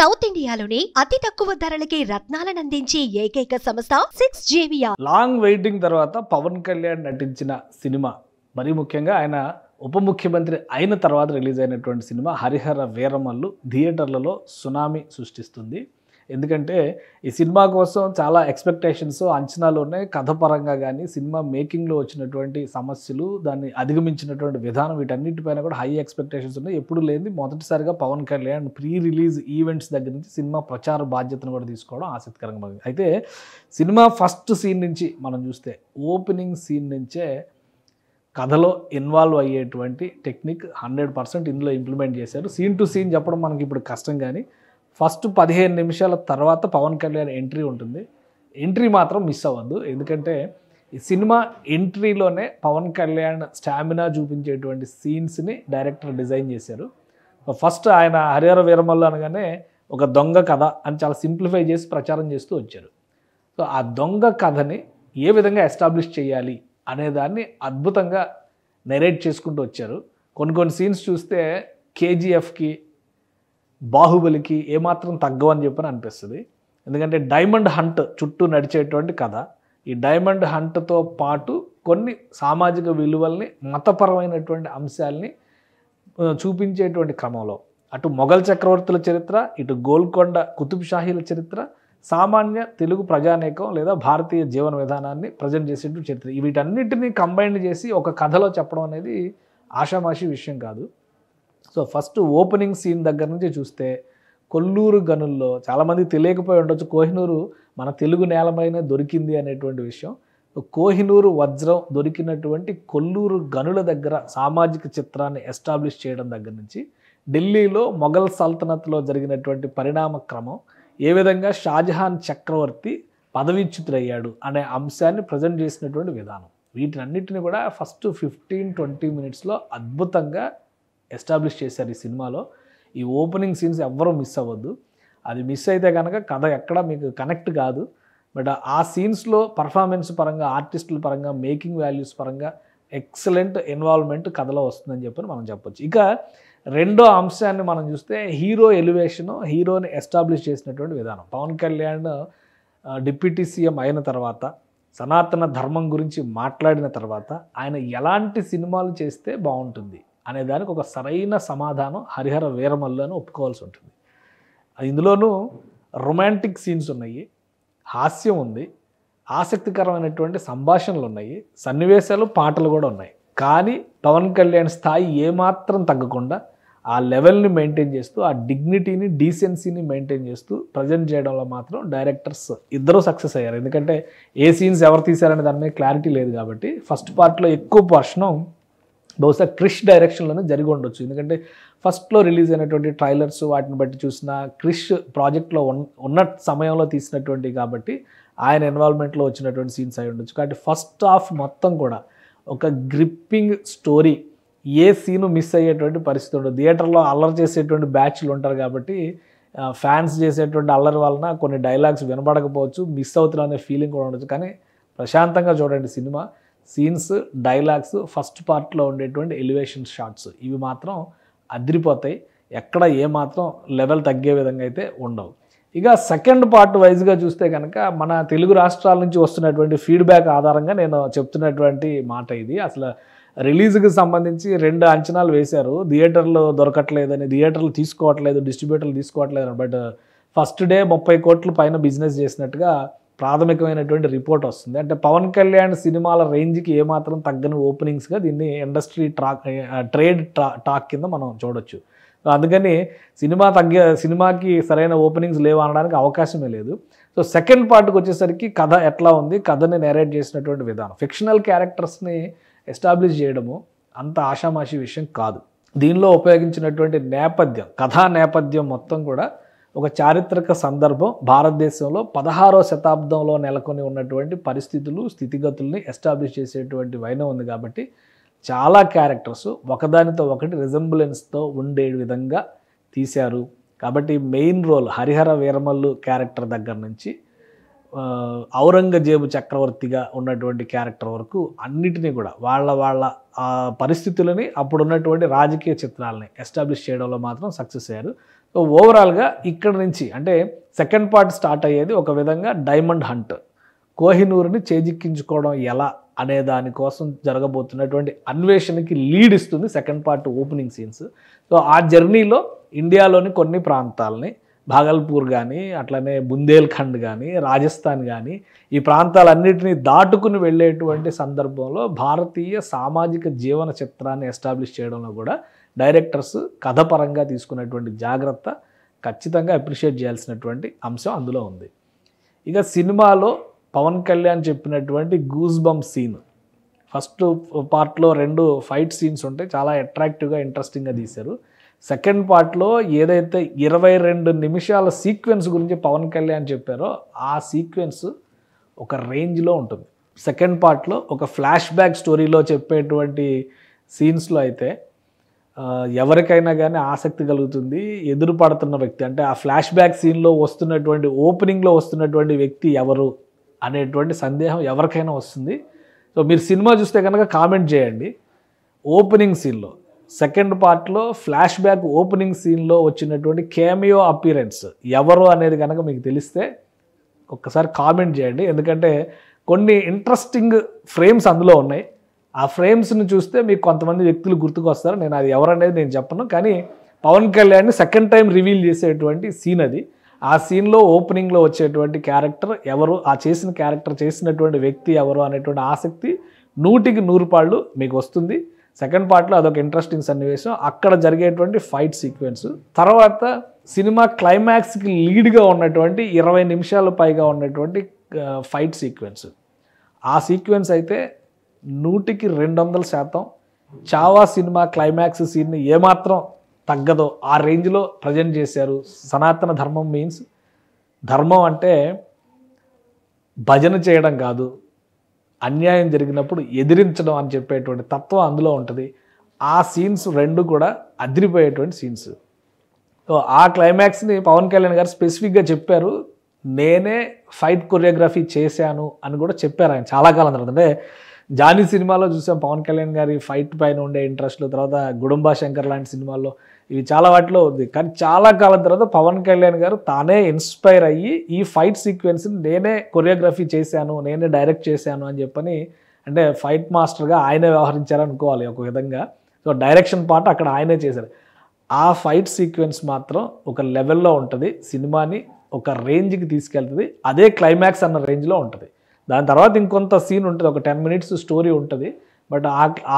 South ఇండియాలోనే అతి తక్కువ ధరలకి రత్నాలనందించే ఏకైక సంస్థ 6JVR. లాంగ్ వెయిటింగ్ తర్వాత పవన్ కళ్యాణ్ నటించిన సినిమా, మరీ ముఖ్యంగా ఆయన ఉప ముఖ్యమంత్రి అయిన తర్వాత రిలీజ్ అయినటువంటి సినిమా హరిహర వీరమల్లు థియేటర్లలో సునామీ సృష్టిస్తుంది. ఎందుకంటే ఈ సినిమా కోసం చాలా ఎక్స్పెక్టేషన్స్, అంచనాలు ఉన్నాయి. కథ పరంగా కానీ, సినిమా మేకింగ్లో వచ్చినటువంటి సమస్యలు, దాన్ని అధిగమించినటువంటి విధానం, వీటన్నిటిపైన కూడా హై ఎక్స్పెక్టేషన్స్ ఉన్నాయి. ఎప్పుడు లేని మొదటిసారిగా Pawan Kalyan pre release events దగ్గర నుంచి సినిమా ప్రచార బాధ్యతను కూడా తీసుకోవడం ఆసక్తికరంగా ఉంది. అయితే సినిమా ఫస్ట్ సీన్ నుంచి మనం చూస్తే, ఓపెనింగ్ సీన్ నుంచే కథలో ఇన్వాల్వ్ అయ్యేటువంటి టెక్నిక్ 100% ఇందులో ఇంప్లిమెంట్ చేశారు. సీన్ టు సీన్ చెప్పడం మనకి ఇప్పుడు కష్టం, కానీ ఫస్ట్ 15 నిమిషాల తర్వాత పవన్ కళ్యాణ్ ఎంట్రీ ఉంటుంది. ఎంట్రీ మాత్రం మిస్ అవ్వద్దు, ఎందుకంటే ఈ సినిమా ఎంట్రీలోనే పవన్ కళ్యాణ్ స్టామినా చూపించేటువంటి సీన్స్ని డైరెక్టర్ డిజైన్ చేశారు. ఫస్ట్ ఆయన హరిహర వీరమల్లు అనగానే ఒక దొంగ కథ అని చాలా సింప్లిఫై చేసి ప్రచారం చేస్తూ వచ్చారు. సో ఆ దొంగ కథని ఏ విధంగా ఎస్టాబ్లిష్ చేయాలి అనేదాన్ని అద్భుతంగా నెరేట్ చేసుకుంటూ వచ్చారు. కొన్ని సీన్స్ చూస్తే కేజీఎఫ్కి, బాహుబలికి ఏమాత్రం తగ్గవని చెప్పని అనిపిస్తుంది. ఎందుకంటే డైమండ్ హంట్ చుట్టూ నడిచేటువంటి కథ. ఈ డైమండ్ హంట్తో పాటు కొన్ని సామాజిక విలువల్ని, మతపరమైనటువంటి అంశాలని చూపించేటువంటి క్రమంలో అటు మొఘల్ చక్రవర్తుల చరిత్ర, ఇటు గోల్కొండ కుతుబ్ షాహీల చరిత్ర, సామాన్య తెలుగు ప్రజానేకం లేదా భారతీయ జీవన విధానాన్ని ప్రజెంట్ చేసేటువంటి చరిత్ర, వీటన్నిటిని కంబైన్ చేసి ఒక కథలో చెప్పడం అనేది ఆషామాషి విషయం కాదు. సో ఫస్ట్ ఓపెనింగ్ సీన్ దగ్గర నుంచి చూస్తే, కొల్లూరు గనుల్లో చాలామంది తెలియకపోయి ఉండొచ్చు, కోహినూరు మన తెలుగు నేలపైన దొరికింది అనేటువంటి విషయం. కోహినూరు వజ్రం దొరికినటువంటి కొల్లూరు గనుల దగ్గర సామాజిక చిత్రాన్ని ఎస్టాబ్లిష్ చేయడం దగ్గర నుంచి, ఢిల్లీలో మొఘల్ సల్తనత్లో జరిగినటువంటి పరిణామ క్రమం, ఏ విధంగా షాజహాన్ చక్రవర్తి పదవీచ్యుతుడయ్యాడు అనే అంశాన్ని ప్రజెంట్ చేసినటువంటి విధానం, వీటన్నిటిని కూడా ఫస్ట్ 15-20 మినిట్స్లో అద్భుతంగా ఎస్టాబ్లిష్ చేశారు ఈ సినిమాలో. ఈ ఓపెనింగ్ సీన్స్ ఎవ్వరూ మిస్ అవ్వద్దు. అది మిస్ అయితే కనుక కథ ఎక్కడ మీకు కనెక్ట్ కాదు. బట్ ఆ సీన్స్లో పర్ఫార్మెన్స్ పరంగా, ఆర్టిస్టుల పరంగా, మేకింగ్ వాల్యూస్ పరంగా ఎక్సలెంట్ ఇన్వాల్వ్మెంట్ కథలో వస్తుందని చెప్పని మనం చెప్పొచ్చు. ఇక రెండో అంశాన్ని మనం చూస్తే, హీరో ఎలివేషను, హీరోని ఎస్టాబ్లిష్ చేసినటువంటి విధానం. పవన్ కళ్యాణ్ డిప్యూటీ సీఎం అయిన తర్వాత, సనాతన ధర్మం గురించి మాట్లాడిన తర్వాత ఆయన ఎలాంటి సినిమాలు చేస్తే బాగుంటుంది అనే దానికి ఒక సరైన సమాధానం హరిహర వీరమల్లు అని ఒప్పుకోవాల్సి ఉంటుంది. ఇందులోనూ రొమాంటిక్ సీన్స్ ఉన్నాయి, హాస్యం ఉంది, ఆసక్తికరమైనటువంటి సంభాషణలు ఉన్నాయి, సన్నివేశాలు, పాటలు కూడా ఉన్నాయి. కానీ పవన్ కళ్యాణ్ స్థాయి ఏమాత్రం తగ్గకుండా ఆ లెవెల్ని మెయింటైన్ చేస్తూ, ఆ డిగ్నిటీని, డీసెన్సీని మెయింటైన్ చేస్తూ ప్రజెంట్ చేయడంలో మాత్రం డైరెక్టర్స్ ఇద్దరూ సక్సెస్ అయ్యారు. ఎందుకంటే ఏ సీన్స్ ఎవరు తీశారనే దాని మీద క్లారిటీ లేదు కాబట్టి ఫస్ట్ పార్ట్లో ఎక్కువ పోర్షను బహుశా క్రిష్ డైరెక్షన్లోనే జరిగి ఉండొచ్చు. ఎందుకంటే ఫస్ట్లో రిలీజ్ అయినటువంటి ట్రైలర్స్ వాటిని బట్టి చూసిన, క్రిష్ ప్రాజెక్ట్లో ఉన్న సమయంలో తీసినటువంటి కాబట్టి ఆయన ఇన్వాల్వ్మెంట్లో వచ్చినటువంటి సీన్స్ అయి ఉండొచ్చు. కాబట్టి ఫస్ట్ హాఫ్ మొత్తం కూడా ఒక గ్రిప్పింగ్ స్టోరీ, ఏ సీను మిస్ అయ్యేటువంటి పరిస్థితి ఉండదు. థియేటర్లో అల్లరి చేసేటువంటి బ్యాచ్లు ఉంటారు కాబట్టి ఫ్యాన్స్ చేసేటువంటి అల్లరి వలన కొన్ని డైలాగ్స్ వినపడకపోవచ్చు, మిస్ అవుతున్నా అనే ఫీలింగ్ కూడా ఉండొచ్చు. కానీ ప్రశాంతంగా చూడండి సినిమా. సీన్స్, డైలాగ్స్, ఫస్ట్ పార్ట్లో ఉండేటువంటి ఎలివేషన్ షాట్స్, ఇవి మాత్రం అదిరిపోతాయి. ఎక్కడ ఏమాత్రం లెవెల్ తగ్గే విధంగా అయితే ఉండవు. ఇక సెకండ్ పార్ట్ వైజ్గా చూస్తే కనుక, మన తెలుగు రాష్ట్రాల నుంచి వస్తున్నటువంటి ఫీడ్బ్యాక్ ఆధారంగా నేను చెప్తున్నటువంటి మాట ఇది. అసలు రిలీజ్కి సంబంధించి 2 అంచనాలు వేశారు. థియేటర్లు దొరకట్లేదని, థియేటర్లు తీసుకోవట్లేదు, డిస్ట్రిబ్యూటర్లు తీసుకోవట్లేదు. బట్ ఫస్ట్ డే 30 కోట్ల పైన బిజినెస్ చేసినట్టుగా ప్రాథమికమైనటువంటి రిపోర్ట్ వస్తుంది. అంటే పవన్ కళ్యాణ్ సినిమాల రేంజ్కి ఏమాత్రం తగ్గని ఓపెనింగ్స్గా దీన్ని ఇండస్ట్రీ ట్రేడ్ టాక్ కింద మనం చూడొచ్చు. అందుకని సినిమాకి సరైన ఓపెనింగ్స్ లేవు అనడానికి అవకాశమే లేదు. సో సెకండ్ పార్ట్కి వచ్చేసరికి కథ ఎట్లా ఉంది, కథని నేరేట్ చేసినటువంటి విధానం, ఫిక్షనల్ క్యారెక్టర్స్ని ఎస్టాబ్లిష్ చేయడము అంత ఆషామాషి విషయం కాదు. దీనిలో ఉపయోగించినటువంటి నేపథ్యం, కథా నేపథ్యం మొత్తం కూడా ఒక చారిత్రక సందర్భం, భారతదేశంలో 16వ శతాబ్దంలో నెలకొని ఉన్నటువంటి పరిస్థితులు, స్థితిగతుల్ని ఎస్టాబ్లిష్ చేసేటువంటి వైనం ఉంది. కాబట్టి చాలా క్యారెక్టర్స్ ఒకదానితో ఒకటి రిజంబులెన్స్తో ఉండే విధంగా తీశారు. కాబట్టి main role Harihara Veeramallu character దగ్గర నుంచి ఔరంగజేబు చక్రవర్తిగా ఉన్నటువంటి క్యారెక్టర్ వరకు అన్నిటినీ కూడా వాళ్ళ పరిస్థితులని, అప్పుడు ఉన్నటువంటి రాజకీయ చిత్రాలని ఎస్టాబ్లిష్ చేయడంలో మాత్రం సక్సెస్ అయ్యారు. సో ఓవరాల్గా ఇక్కడ నుంచి అంటే సెకండ్ పార్ట్ స్టార్ట్ అయ్యేది ఒక విధంగా డైమండ్ హంట్, కోహినూర్ని చేజిక్కించుకోవడం ఎలా అనే దానికోసం జరగబోతున్నటువంటి అన్వేషణకి లీడ్ ఇస్తుంది second part opening scenes. So ఆ జర్నీలో ఇండియాలోని కొన్ని ప్రాంతాలని, భాగల్పూర్ కానీ, అట్లనే బుందేల్ఖండ్ కానీ, రాజస్థాన్ కానీ, ఈ ప్రాంతాలన్నింటినీ దాటుకుని వెళ్ళేటువంటి సందర్భంలో భారతీయ సామాజిక జీవన చిత్రాన్ని ఎస్టాబ్లిష్ చేయడంలో కూడా డైరెక్టర్స్ కథపరంగా తీసుకున్నటువంటి జాగ్రత్త ఖచ్చితంగా అప్రిషియేట్ చేయాల్సినటువంటి అంశం అందులో ఉంది. ఇక సినిమాలో పవన్ కళ్యాణ్ చెప్పినటువంటి గూస్ బంప్ సీన్, ఫస్ట్ పార్ట్లో 2 ఫైట్ సీన్స్ ఉంటాయి, చాలా అట్రాక్టివ్గా ఇంట్రెస్టింగ్గా తీశారు. సెకండ్ పార్ట్లో ఏదైతే 22 నిమిషాల సీక్వెన్స్ గురించి పవన్ కళ్యాణ్ చెప్పారో ఆ సీక్వెన్స్ ఒక రేంజ్లో ఉంటుంది. సెకండ్ పార్ట్లో ఒక ఫ్లాష్ బ్యాక్ స్టోరీలో చెప్పేటువంటి సీన్స్లో అయితే ఎవరికైనా కానీ ఆసక్తి కలుగుతుంది. ఎదురు పడుతున్న వ్యక్తి అంటే ఆ ఫ్లాష్ బ్యాక్ సీన్లో వస్తున్నటువంటి ఓపెనింగ్లో వస్తున్నటువంటి వ్యక్తి ఎవరు అనేటువంటి సందేహం ఎవరికైనా వస్తుంది. సో మీరు సినిమా చూస్తే కనుక కామెంట్ చేయండి. ఓపెనింగ్ సీన్లో సెకండ్ పార్ట్లో ఫ్లాష్ బ్యాక్ ఓపెనింగ్ సీన్లో వచ్చినటువంటి కేమియో అపీరెన్స్ ఎవరు అనేది కనుక మీకు తెలిస్తే ఒక్కసారి కామెంట్ చేయండి. ఎందుకంటే కొన్ని ఇంట్రెస్టింగ్ ఫ్రేమ్స్ అందులో ఉన్నాయి. ఆ ఫ్రేమ్స్ని చూస్తే మీకు కొంతమంది వ్యక్తులు గుర్తుకొస్తారు. నేను అది ఎవరనేది నేను చెప్పను, కానీ పవన్ కళ్యాణ్ని సెకండ్ టైం రివీల్ చేసేటువంటి సీన్ అది. ఆ సీన్లో ఓపెనింగ్లో వచ్చేటువంటి క్యారెక్టర్ ఎవరు, ఆ చేసిన క్యారెక్టర్ చేసినటువంటి వ్యక్తి ఎవరు అనేటువంటి ఆసక్తి 100కి 100 పాళ్ళు మీకు వస్తుంది. సెకండ్ పార్ట్లో అదొక ఇంట్రెస్టింగ్ సన్నివేశం, అక్కడ జరిగేటువంటి ఫైట్ సీక్వెన్స్. తర్వాత సినిమా క్లైమాక్స్కి లీడ్గా ఉన్నటువంటి 20 నిమిషాలు పైగా ఉన్నటువంటి ఫైట్ సీక్వెన్స్. ఆ సీక్వెన్స్ అయితే 100కి 200% చావా సినిమా క్లైమాక్స్ సీన్ని ఏమాత్రం తగ్గదో ఆ రేంజ్లో ప్రజెంట్ చేశారు. సనాతన ధర్మం మీన్స్ ధర్మం అంటే భజన చేయడం కాదు, అన్యాయం జరిగినప్పుడు ఎదిరించడం అని చెప్పేటువంటి తత్వం అందులో ఉంటుంది. ఆ సీన్స్ 2 కూడా అదిరిపోయేటువంటి సీన్స్. సో ఆ క్లైమాక్స్ని పవన్ కళ్యాణ్ గారు స్పెసిఫిక్గా చెప్పారు, నేనే ఫైట్ కొరియోగ్రఫీ చేశాను అని కూడా చెప్పారు ఆయన చాలా కాలం తర్వాత. అంటే జానీ సినిమాలో చూసాం పవన్ కళ్యాణ్ గారి ఫైట్ పైన ఉండే ఇంట్రెస్ట్లు, తర్వాత గుడుంబా శంకర్ లాంటి సినిమాల్లో ఇవి చాలా వాటిలో ఉంది. కానీ చాలా కాలం తర్వాత పవన్ కళ్యాణ్ గారు తానే ఇన్స్పైర్ అయ్యి ఈ ఫైట్ సీక్వెన్స్ని నేనే కొరియోగ్రఫీ చేశాను, నేనే డైరెక్ట్ చేశాను అని చెప్పని, అంటే ఫైట్ మాస్టర్గా ఆయనే వ్యవహరించారనుకోవాలి ఒక విధంగా. సో డైరెక్షన్ పార్ట్ అక్కడ ఆయనే చేశారు. ఆ ఫైట్ సీక్వెన్స్ మాత్రం ఒక లెవెల్లో ఉంటుంది, సినిమాని ఒక రేంజ్కి తీసుకెళ్తుంది. అదే క్లైమాక్స్ అన్న రేంజ్లో ఉంటుంది. దాని తర్వాత ఇంకొంత సీన్ ఉంటుంది, ఒక 10 మినిట్స్ స్టోరీ ఉంటుంది. బట్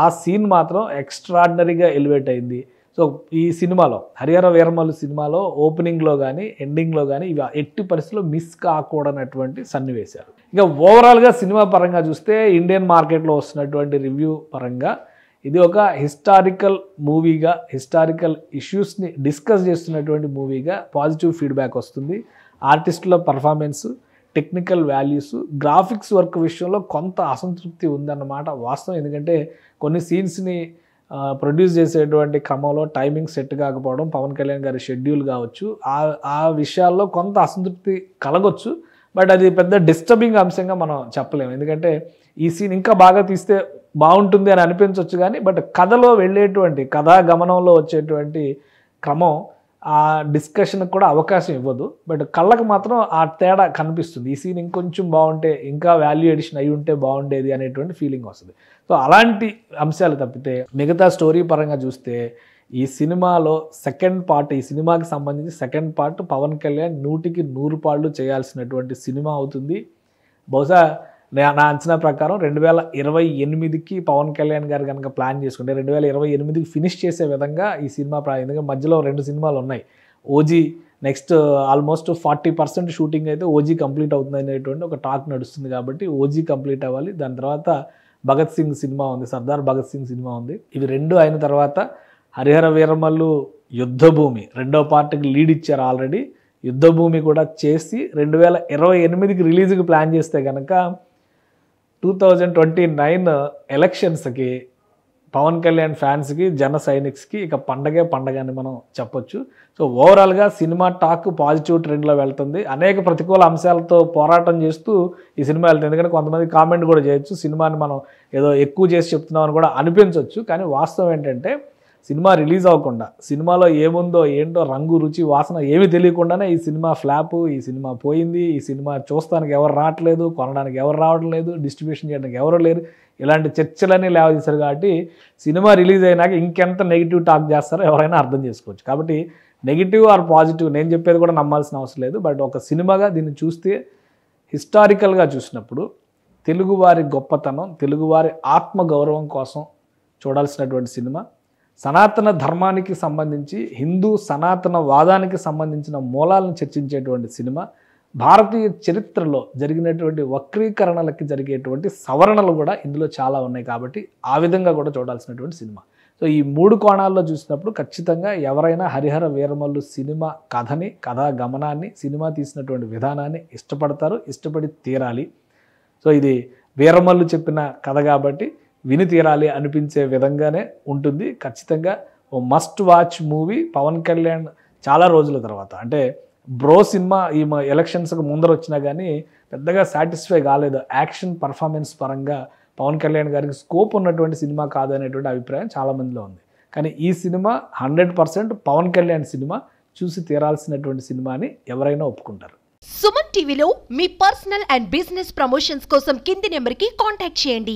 ఆ సీన్ మాత్రం ఎక్స్ట్రాడినరీగా ఎలివేట్ అయింది. సో ఈ సినిమాలో హరిహర వీరమల్లు సినిమాలో ఓపెనింగ్లో కానీ ఎండింగ్లో కానీ ఇవి ఎట్టి పరిస్థితుల్లో మిస్ కాకూడనటువంటి సన్నివేశాలు. ఇక ఓవరాల్గా సినిమా పరంగా చూస్తే ఇండియన్ మార్కెట్లో వస్తున్నటువంటి రివ్యూ పరంగా ఇది ఒక హిస్టారికల్ మూవీగా, హిస్టారికల్ ఇష్యూస్ని డిస్కస్ చేస్తున్నటువంటి మూవీగా పాజిటివ్ ఫీడ్బ్యాక్ వస్తుంది. ఆర్టిస్టుల performance, technical values, graphics work విషయంలో కొంత అసంతృప్తి ఉందన్నమాట వాస్తవం. ఎందుకంటే కొన్ని సీన్స్ని ప్రొడ్యూస్ చేసేటువంటి క్రమంలో టైమింగ్ సెట్ కాకపోవడం, పవన్ కళ్యాణ్ గారి షెడ్యూల్ కావచ్చు, ఆ విషయాల్లో కొంత అసంతృప్తి కలగొచ్చు. బట్ అది పెద్ద డిస్టర్బింగ్ అంశంగా మనం చెప్పలేము. ఎందుకంటే ఈ సీన్ ఇంకా బాగా తీస్తే బాగుంటుంది అని అనిపించవచ్చు, కానీ బట్ కథలో వెళ్ళేటువంటి కథా గమనంలో వచ్చేటువంటి క్రమం ఆ డిస్కషన్కి కూడా అవకాశం ఇవ్వదు. బట్ కళ్ళకు మాత్రం ఆ తేడా కనిపిస్తుంది. ఈ సీన్ ఇంకొంచెం బాగుంటే, ఇంకా వాల్యూ ఎడిషన్ అయి ఉంటే బాగుండేది అనేటువంటి ఫీలింగ్ వస్తుంది. సో అలాంటి అంశాలు తప్పితే మిగతా స్టోరీ పరంగా చూస్తే ఈ సినిమాలో సెకండ్ పార్ట్, ఈ సినిమాకి సంబంధించి సెకండ్ పార్ట్ పవన్ కళ్యాణ్ 100కి 100 పాళ్ళు చేయాల్సినటువంటి సినిమా అవుతుంది. బహుశా నా అంచనా ప్రకారం 2028కి పవన్ కళ్యాణ్ గారు కనుక ప్లాన్ చేసుకుంటే 2028కి ఫినిష్ చేసే విధంగా ఈ సినిమా ఎందుకంటే మధ్యలో 2 సినిమాలు ఉన్నాయి. ఓజీ నెక్స్ట్ ఆల్మోస్ట్ 40% షూటింగ్ అయితే ఓజీ కంప్లీట్ అవుతుంది అనేటువంటి ఒక టాక్ నడుస్తుంది. కాబట్టి ఓజీ కంప్లీట్ అవ్వాలి. దాని తర్వాత భగత్ సింగ్ సినిమా ఉంది, సర్దార్ భగత్ సింగ్ సినిమా ఉంది. ఇవి 2 అయిన తర్వాత హరిహర వీరమల్లు యుద్ధభూమి 2వ పార్ట్కి లీడ్ ఇచ్చారు ఆల్రెడీ. యుద్ధభూమి కూడా చేసి 2028కి రిలీజ్కి ప్లాన్ చేస్తే కనుక 2029 ఎలక్షన్స్కి పవన్ కళ్యాణ్ ఫ్యాన్స్కి, జన సైనిక్స్కి ఇక పండగే పండగ అని మనం చెప్పొచ్చు. సో ఓవరాల్గా సినిమా టాక్ పాజిటివ్ ట్రెండ్లో వెళ్తుంది. అనేక ప్రతికూల అంశాలతో పోరాటం చేస్తూ ఈ సినిమా వెళ్తుంది. ఎందుకంటే కొంతమంది కామెంట్ కూడా చేయొచ్చు, సినిమాని మనం ఏదో ఎక్కువ చేసి చెప్తున్నామని కూడా అనిపించవచ్చు. కానీ వాస్తవం ఏంటంటే సినిమా రిలీజ్ అవ్వకుండా, సినిమాలో ఏముందో ఏంటో రంగు రుచి వాసన ఏమీ తెలియకుండానే ఈ సినిమా ఫ్లాపు, ఈ సినిమా పోయింది, ఈ సినిమా చూస్తానికి ఎవరు రావట్లేదు, కొనడానికి ఎవరు రావడం లేదు, డిస్ట్రిబ్యూషన్ చేయడానికి ఎవరు లేరు, ఇలాంటి చర్చలన్నీ లేవదీశారు. కాబట్టి సినిమా రిలీజ్ అయినాక ఇంకెంత నెగిటివ్ టాక్ చేస్తారో ఎవరైనా అర్థం చేసుకోవచ్చు. కాబట్టి నెగిటివ్ ఆర్ పాజిటివ్ నేను చెప్పేది కూడా నమ్మాల్సిన అవసరం లేదు. బట్ ఒక సినిమాగా దీన్ని చూస్తే హిస్టారికల్గా చూసినప్పుడు తెలుగువారి గొప్పతనం, తెలుగువారి ఆత్మగౌరవం కోసం చూడాల్సినటువంటి సినిమా. సనాతన ధర్మానికి సంబంధించి, హిందూ సనాతన వాదానికి సంబంధించిన మూలాలను చర్చించేటువంటి సినిమా. భారతీయ చరిత్రలో జరిగినటువంటి వక్రీకరణలకి జరిగేటువంటి సవరణలు కూడా ఇందులో చాలా ఉన్నాయి. కాబట్టి ఆ విధంగా కూడా చూడాల్సినటువంటి సినిమా. సో ఈ 3 కోణాల్లో చూసినప్పుడు ఖచ్చితంగా ఎవరైనా హరిహర వీరమల్లు సినిమా కథని, కథా గమనాన్ని, సినిమా తీసినటువంటి విధానాన్ని ఇష్టపడతారు, ఇష్టపడి తీరాలి. సో ఇది వీరమల్లు చెప్పిన కథ కాబట్టి విని తీరాలి అనిపించే విధంగానే ఉంటుంది. ఖచ్చితంగా ఓ must watch movie. Pawan Kalyan చాలా రోజుల తర్వాత, అంటే బ్రో సినిమా ఈ ఎలక్షన్స్కి ముందర వచ్చినా కానీ పెద్దగా సాటిస్ఫై కాలేదు. యాక్షన్ పర్ఫార్మెన్స్ పరంగా పవన్ కళ్యాణ్ గారికి స్కోప్ ఉన్నటువంటి సినిమా కాదు అనేటువంటి అభిప్రాయం చాలామందిలో ఉంది. కానీ ఈ సినిమా 100% పవన్ కళ్యాణ్ సినిమా, చూసి తీరాల్సినటువంటి సినిమా అని ఎవరైనా ఒప్పుకుంటారు. సుమన్ టీవీలో మీ పర్సనల్ అండ్ బిజినెస్ ప్రమోషన్స్ కోసం కింది నెంబర్కి కాంటాక్ట్ చేయండి.